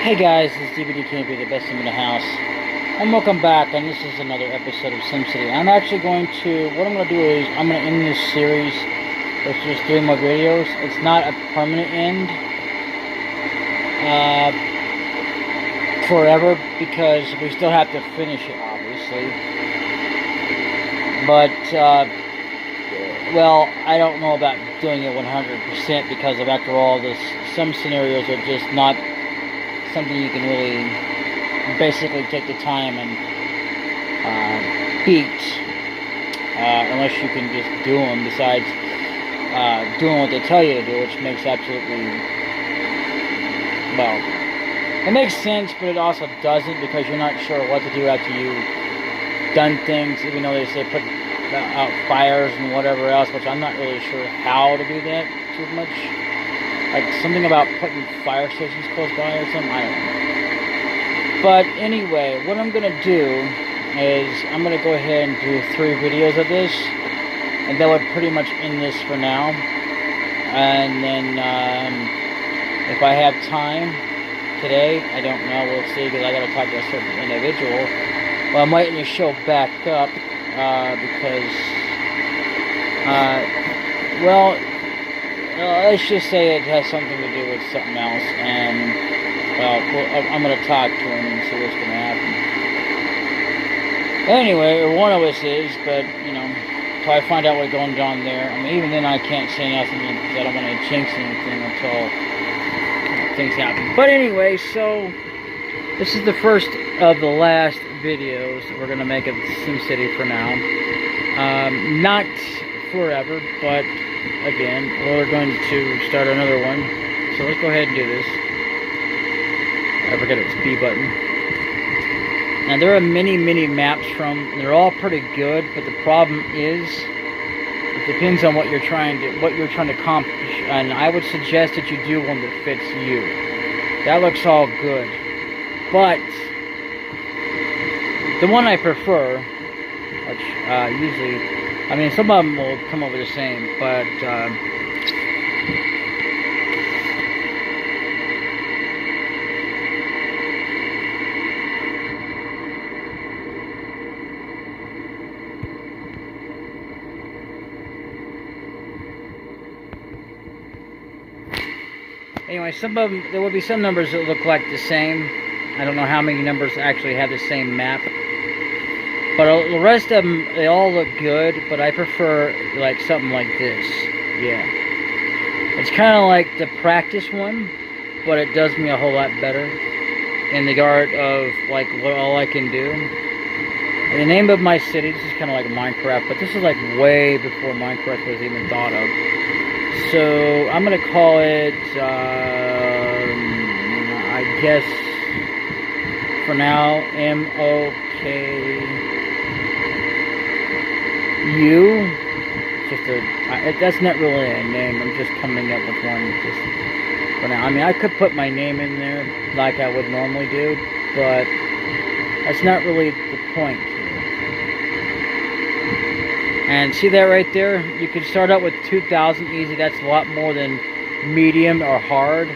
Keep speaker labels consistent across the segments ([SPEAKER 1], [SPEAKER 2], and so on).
[SPEAKER 1] Hey guys, this is DbdKmp, the best sim in the house, and welcome back. And this is another episode of SimCity. I'm actually going to, what I'm going to do is, I'm going to end this series with just 3 more videos. It's not a permanent end, forever, because we still have to finish it, obviously. But, well, I don't know about doing it 100% because after all, some scenarios are just not something you can really basically take the time and beat, unless you can just do them, besides doing what they tell you to do, which makes absolutely, well, it makes sense, but it also doesn't, because you're not sure what to do after you've done things, even though they say put out fires and whatever else, which I'm not really sure how to do that too much. Like something about putting fire stations close by or something, I don't know. But anyway, what I'm going to do is I'm going to go ahead and do 3 videos of this, and that would pretty much end this for now. And then if I have time today, I don't know, we'll see, because I got to talk to a certain individual. Well, I'm waiting to show back up because, well, let's just say it has something to do with something else, and, well, I'm going to talk to him and see what's going to happen. Anyway, or one of us is, but, you know, until I find out what's going on there, I mean, even then I can't say nothing, because I don't want to jinx anything until things happen. But anyway, so, this is the first of the last videos that we're going to make of SimCity for now. Not forever, but again, we're going to start another one. So let's go ahead and do this. I forget its B button. Now there are many maps they're all pretty good, but the problem is it depends on what you're trying to accomplish. And I would suggest that you do one that fits you. That looks all good. But the one I prefer, which usually, I mean, some of them will come over the same, but anyway, some of them, there will be some numbers that look like the same. I don't know how many numbers actually have the same map. But the rest of them, they all look good, but I prefer, like, something like this. Yeah. It's kind of like the practice one, but it does me a whole lot better in the regard of, like, what all I can do. And the name of my city, this is kind of like Minecraft, but this is, like, way before Minecraft was even thought of. So, I'm going to call it, I guess, for now, MOKU. Just that's not really a name. I'm just coming up with one just for now. I mean, I could put my name in there like I would normally do, but that's not really the point here. And see that right there? You can start out with 2,000 easy. That's a lot more than medium or hard.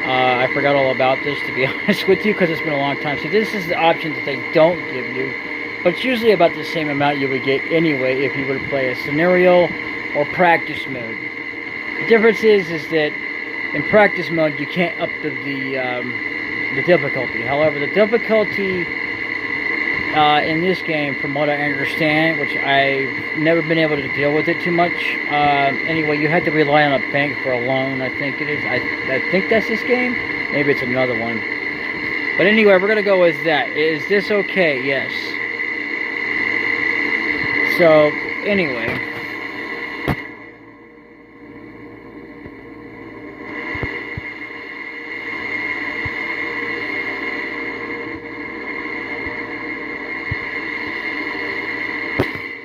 [SPEAKER 1] I forgot all about this, to be honest with you, because it's been a long time. So this is the option that they don't give you. But it's usually about the same amount you would get anyway if you were to play a scenario or practice mode. The difference is that in practice mode you can't up the difficulty. However, the difficulty in this game, from what I understand, which I've never been able to deal with it too much. Anyway, you have to rely on a bank for a loan, I think it is. I think that's this game. Maybe it's another one. But anyway, we're going to go with that. Is this okay? Yes. So, anyway.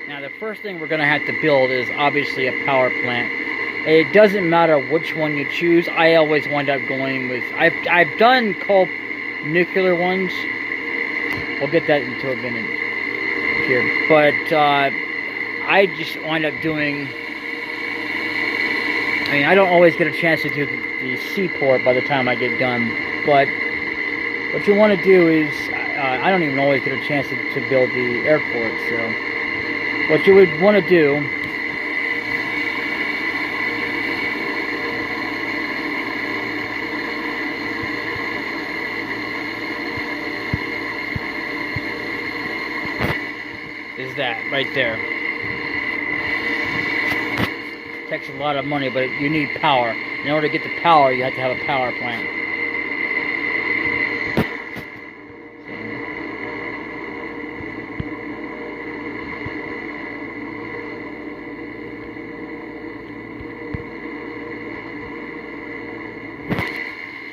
[SPEAKER 1] Now, the first thing we're going to have to build is obviously a power plant. It doesn't matter which one you choose. I always wind up going with... I've done coal nuclear ones. We'll get that into a minute here. But I just wind up doing... I mean, I don't always get a chance to do the seaport by the time I get done, but what you want to do is, I don't even always get a chance to build the airport, so what you would want to do is that right there. Takes a lot of money, but you need power. In order to get the power, you have to have a power plant.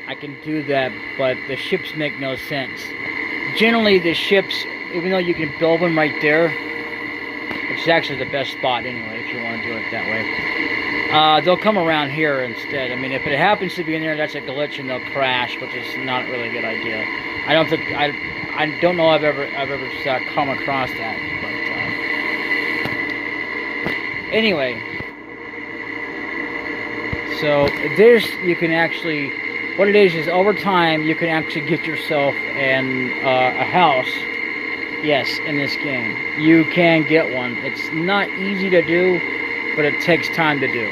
[SPEAKER 1] I can do that, but the ships make no sense. Generally, the ships, even though you can build one right there, which is actually the best spot anyway, if you want to do it that way, they'll come around here instead. I mean, if it happens to be in there, that's a glitch and they'll crash, which is not really a good idea. I don't know I've ever come across that, but anyway. So this, you can actually, what it is over time you can actually get yourself a house. Yes, in this game you can get one. It's not easy to do, but it takes time to do.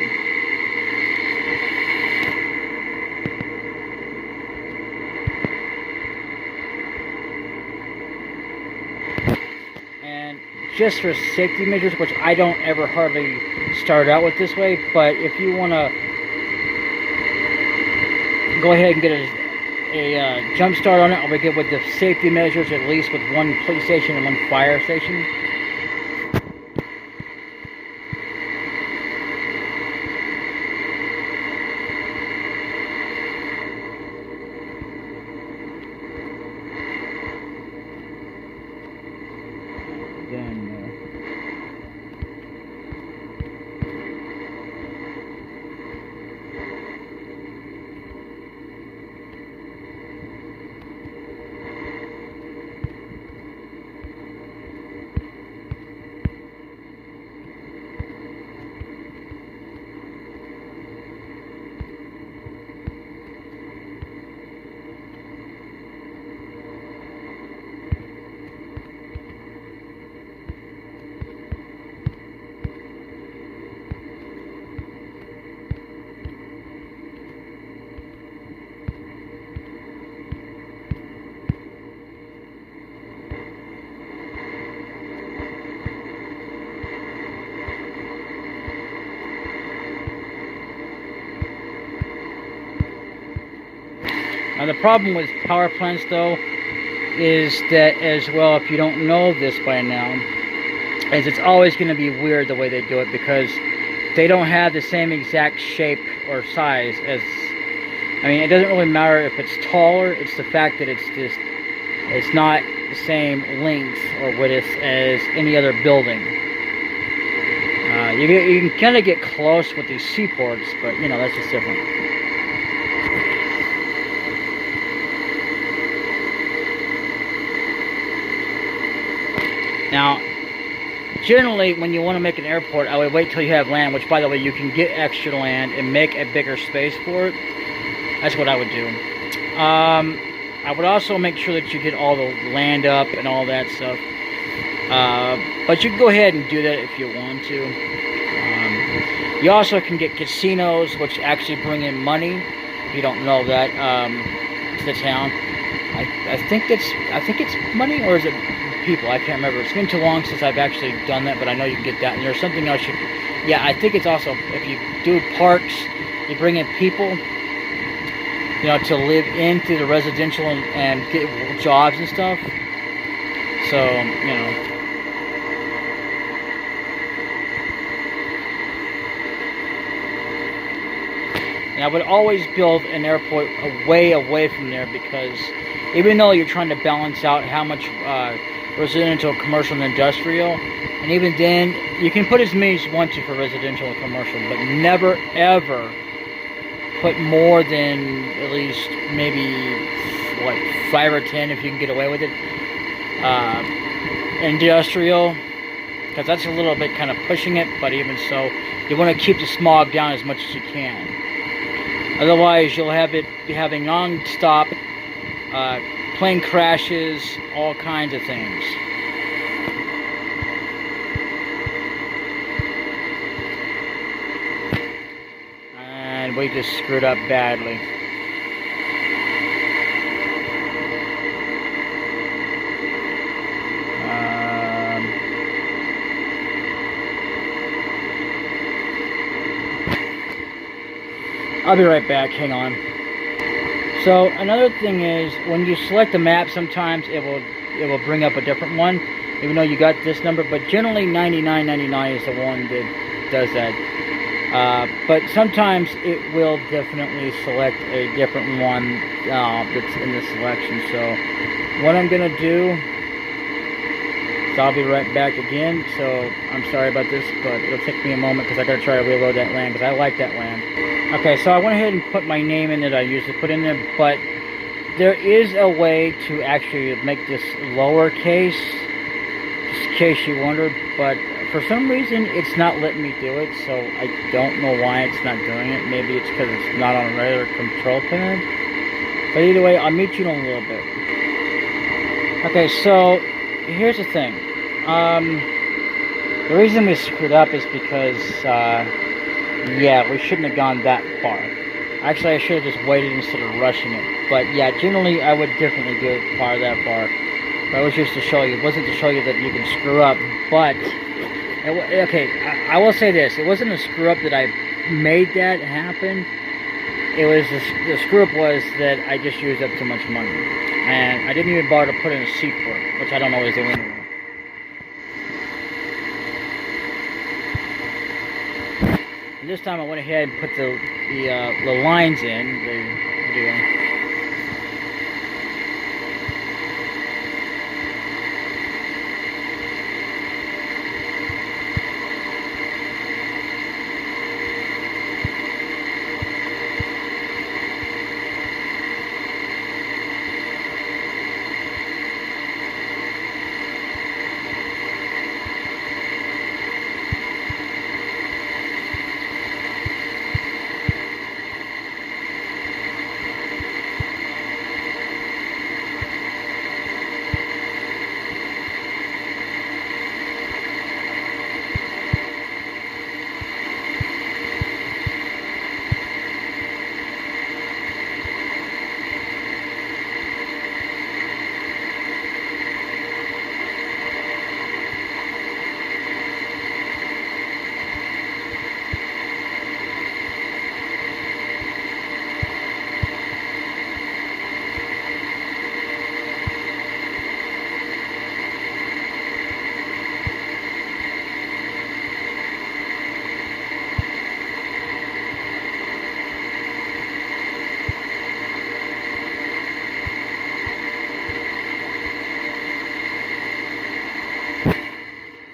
[SPEAKER 1] And just for safety measures, which I don't ever hardly start out with this way, but if you want to go ahead and get a jump start on it, I'll get with the safety measures, at least with one police station and one fire station. Now the problem with power plants though is that as well, if you don't know this by now, is it's always going to be weird the way they do it, because they don't have the same exact shape or size as, I mean, it doesn't really matter if it's taller, it's the fact that it's not the same length or width as any other building. You can kind of get close with these seaports, but you know, that's just different. Now, generally, when you want to make an airport, I would wait till you have land, which, by the way, you can get extra land and make a bigger space for it. That's what I would do. I would also make sure that you get all the land up and all that stuff. But you can go ahead and do that if you want to. You also can get casinos, which actually bring in money. If you don't know that, to the town. I think it's money, or is it people? I can't remember. It's been too long since I've actually done that, but I know you can get that. And there's something else yeah, I think it's also, if you do parks, you bring in people, you know, to live into the residential and get jobs and stuff. So, you know. And I would always build an airport way away from there, because even though you're trying to balance out how much residential, commercial, and industrial, and even then, you can put as many as you want to for residential and commercial, but never ever put more than at least maybe, what, 5 or 10 if you can get away with it. Industrial, because that's a little bit kind of pushing it, but even so, you want to keep the smog down as much as you can. Otherwise, you'll have it having non-stop plane crashes, all kinds of things. And we just screwed up badly. I'll be right back, hang on. So another thing is, when you select a map, sometimes it will bring up a different one, even though you got this number, but generally 9999 is the one that does that. But sometimes it will definitely select a different one that's in the selection. So what I'm gonna do, so I'll be right back again. So I'm sorry about this, but it'll take me a moment because I gotta try to reload that land because I like that land. Okay, so I went ahead and put my name in that I usually put in there, but there is a way to actually make this lowercase, just in case you wondered, but for some reason it's not letting me do it, so I don't know why it's not doing it. Maybe it's because it's not on a regular control pad. But either way, I'll meet you in a little bit. Okay, so here's the thing. The reason we screwed up is because yeah, we shouldn't have gone that far. Actually, I should have just waited instead of rushing it. But yeah, generally I would definitely go that far. But it was just to show you. It wasn't to show you that you can screw up. But okay, I will say this: it wasn't a screw up that I made that happen. It was the screw up was that I just used up too much money, and I didn't even bother to put in a seaport, which I don't always do anyway. This time I went ahead and put the lines in.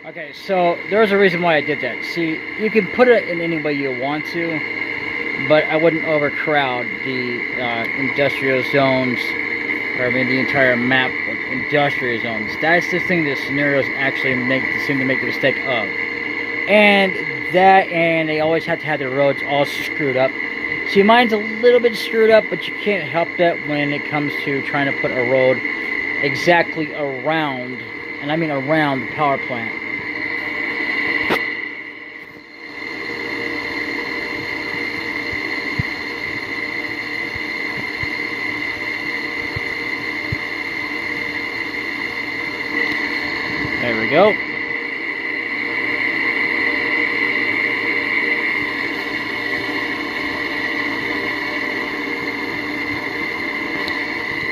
[SPEAKER 1] Okay, so there's a reason why I did that. See, you can put it in any way you want to, but I wouldn't overcrowd the industrial zones, or I mean the entire map of industrial zones. That's the thing that scenarios actually seem to make the mistake of. And they always have to have the roads all screwed up. See, mine's a little bit screwed up, but you can't help that when it comes to trying to put a road exactly around, and I mean around the power plant. There we go.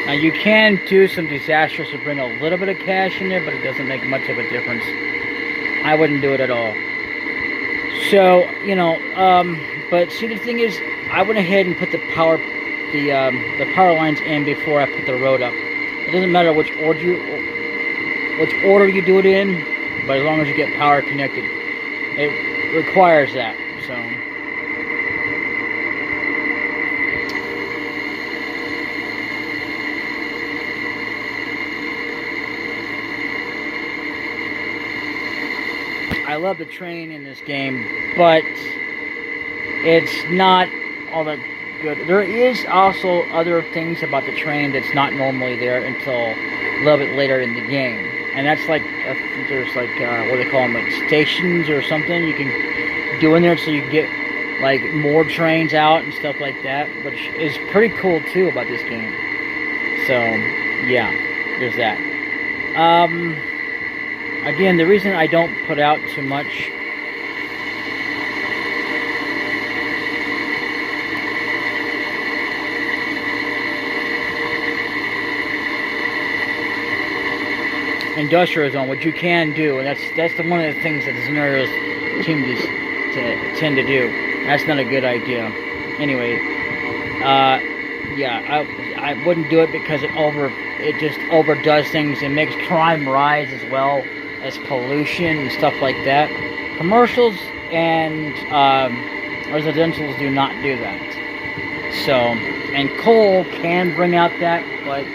[SPEAKER 1] Now you can do some disasters to bring a little bit of cash in there, but it doesn't make much of a difference. I wouldn't do it at all. So, you know, but see, the thing is, I went ahead and put the power lines in before I put the road up. It doesn't matter which order you do it in, but as long as you get power connected, it requires that. So I love the train in this game, but it's not all that good. There is also other things about the train that's not normally there until a little bit later in the game. And that's like, there's like, what do they call them, like stations or something you can do in there so you can get like more trains out and stuff like that, which is pretty cool too about this game. So, yeah, there's that. Again, the reason I don't put out too much industrial zone, what you can do, and that's one of the things that the scenarios tend to do. That's not a good idea. Anyway, yeah, I wouldn't do it because it just overdoes things and makes crime rise as well as pollution and stuff like that. Commercials and residentials do not do that. So, and coal can bring out that, but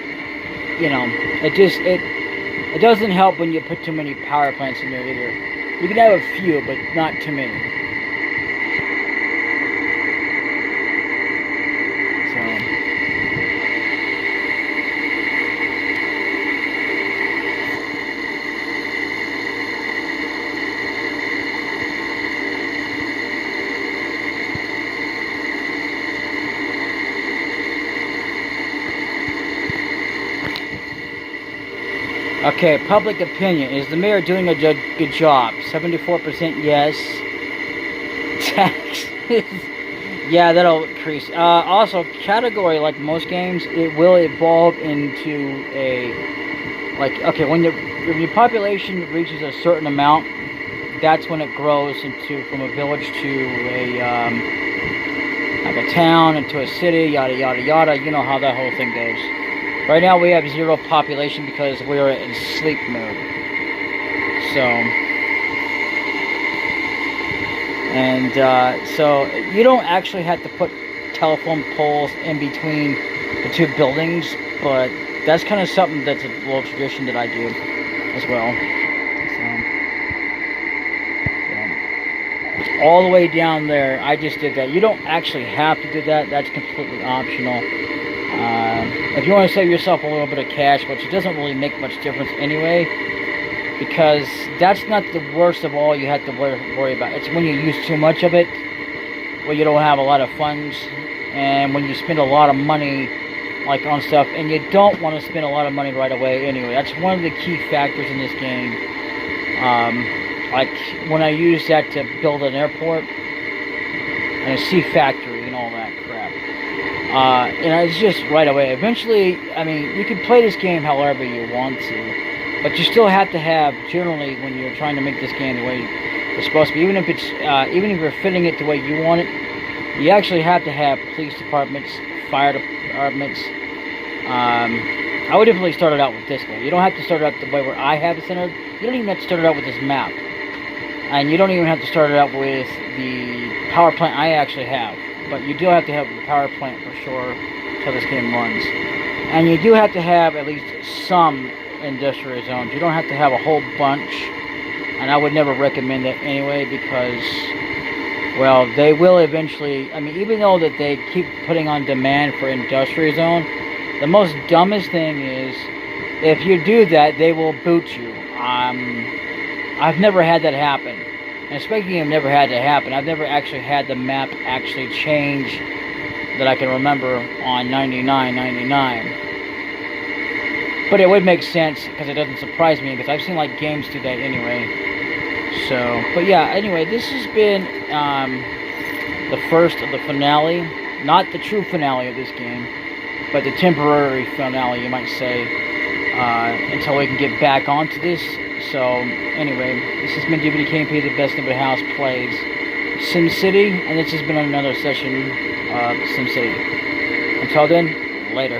[SPEAKER 1] you know, it doesn't help when you put too many power plants in there either. You can have a few, but not too many. Okay, public opinion. Is the mayor doing a good job? 74% yes. Taxes. Yeah, that'll increase. Also, category, like most games, it will evolve into a... Like, okay, when your population reaches a certain amount, that's when it grows into, from a village to a, like a town, into a city, yada, yada, yada. You know how that whole thing goes. Right now we have 0 population because we're in sleep mode. So, and so you don't actually have to put telephone poles in between the 2 buildings, but that's kind of something that's a little tradition that I do as well. So, yeah. All the way down there, I just did that. You don't actually have to do that. That's completely optional. If you want to save yourself a little bit of cash, which it doesn't really make much difference anyway, because that's not the worst of all you have to worry about. It's when you use too much of it, where you don't have a lot of funds, and when you spend a lot of money like on stuff, and you don't want to spend a lot of money right away anyway. That's one of the key factors in this game. Like when I used that to build an airport and a sea factory and all that crap. And it's just right away. Eventually, I mean, you can play this game however you want to, but you still have to have, generally, when you're trying to make this game the way it's supposed to be, even if it's, even if you're fitting it the way you want it, you actually have to have police departments, fire departments. I would definitely start it out with this way. You don't have to start it out the way where I have it centered. You don't even have to start it out with this map. And you don't even have to start it out with the power plant I actually have. But you do have to have the power plant for sure until this game runs. And you do have to have at least some industrial zones. You don't have to have a whole bunch. And I would never recommend that anyway because, well, they will eventually, I mean, even though that they keep putting on demand for industrial zone, the most dumbest thing is, if you do that, they will boot you. I've never had that happen. And speaking of never had to happen, I've never actually had the map actually change that I can remember on 99.99. But it would make sense because it doesn't surprise me because I've seen like games do that anyway. So, but yeah, anyway, this has been the first of the finale. Not the true finale of this game, but the temporary finale, you might say, until we can get back onto this. So, anyway, this has been DbdKmp, the best neighborhood house plays SimCity, and this has been another session of SimCity. Until then, later.